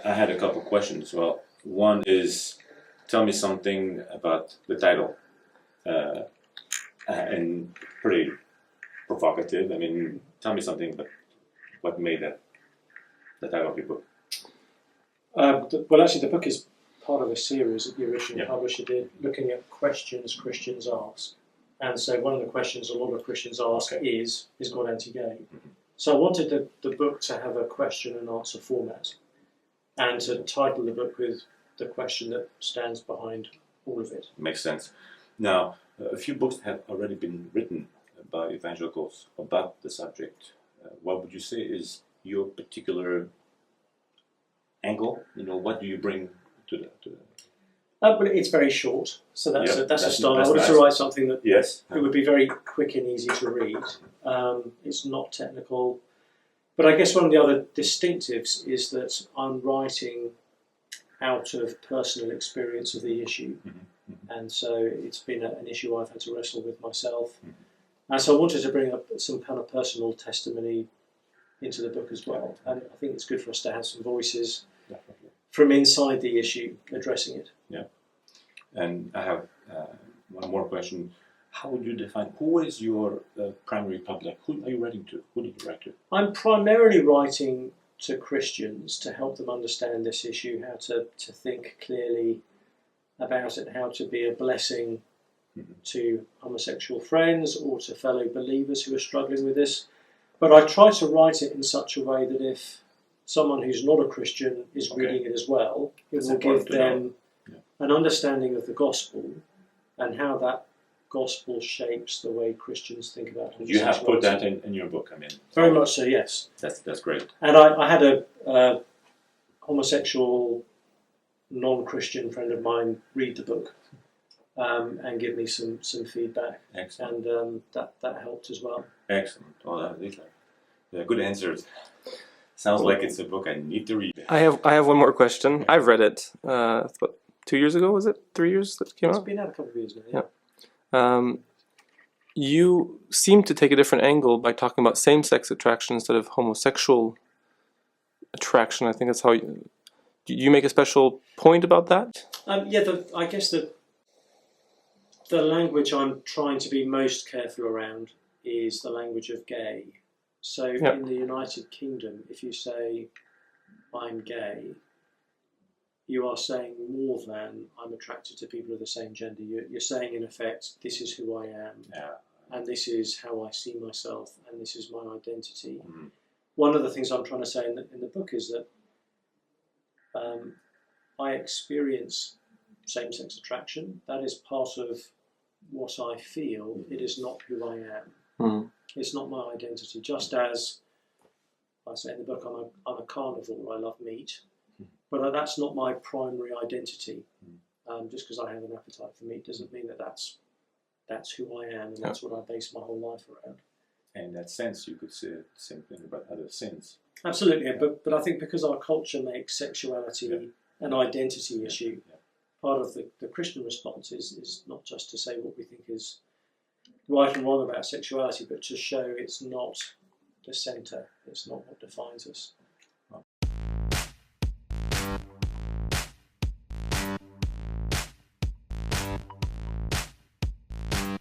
I had a couple questions. Well, one is, tell me something about the title, and pretty provocative. I mean, tell me something about what made that the title of your book. Well, actually, the book is part of a series that the original Yeah. publisher did, looking at questions Christians ask. And so one of the questions a lot of Christians ask is God anti-gay? So I wanted the book to have a question and answer format, and to title the book with the question that stands behind all of it. Makes sense. Now, a few books have already been written by evangelicals about the subject. What would you say is your particular angle? You know, what do you bring to the But it's very short, so that's Yeah, a that's start. I wanted nice. to write something that Yes. it would be very quick and easy to read. It's not technical. But I guess one of the other distinctives is that I'm writing out of personal experience of the issue. And so it's been an issue I've had to wrestle with myself. And so I wanted to bring up some kind of personal testimony into the book as well. And I think it's good for us to have some voices Definitely. from inside the issue addressing it. Yeah. And I have one more question. How would you define, who is your primary public? Who are you writing to? Who did you write to? I'm primarily writing to Christians to help them understand this issue, how to think clearly about it, how to be a blessing to homosexual friends or to fellow believers who are struggling with this. But I try to write it in such a way that if someone who's not a Christian is reading it as well, it will give them an understanding of the gospel and how that gospel shapes the way Christians think about homosexuality. You have put that in your book, I mean. Very much so, yes. That's great. And I had a homosexual non-Christian friend of mine read the book and give me some feedback. Excellent. And that helped as well. Excellent. Oh, these are good answers. Sounds like it's a book I need to read. I have one more question. I've read it. What, 2 years ago? Was it 3 years that it came It's out? been out a couple of years now. Yeah. You seem to take a different angle by talking about same-sex attraction instead of homosexual attraction. I think that's how you make a special point about that? I guess the language I'm trying to be most careful around is the language of gay. So in the United Kingdom, if you say, I'm gay, you are saying more than I'm attracted to people of the same gender. You're saying, in effect, this is who I am, and this is how I see myself, and this is my identity. One of the things I'm trying to say in the book is that I experience same-sex attraction. That is part of what I feel. It is not who I am. It's not my identity. Just as I say in the book, I'm a carnivore. I love meat. But that's not my primary identity. Just because I have an appetite for meat doesn't mean that that's who I am, and that's what I base my whole life around. And in that sense, you could say the same thing about other sins. Absolutely, but I think because our culture makes sexuality an identity issue, part of the Christian response is not just to say what we think is right and wrong about sexuality, but to show it's not the centre, it's not what defines us.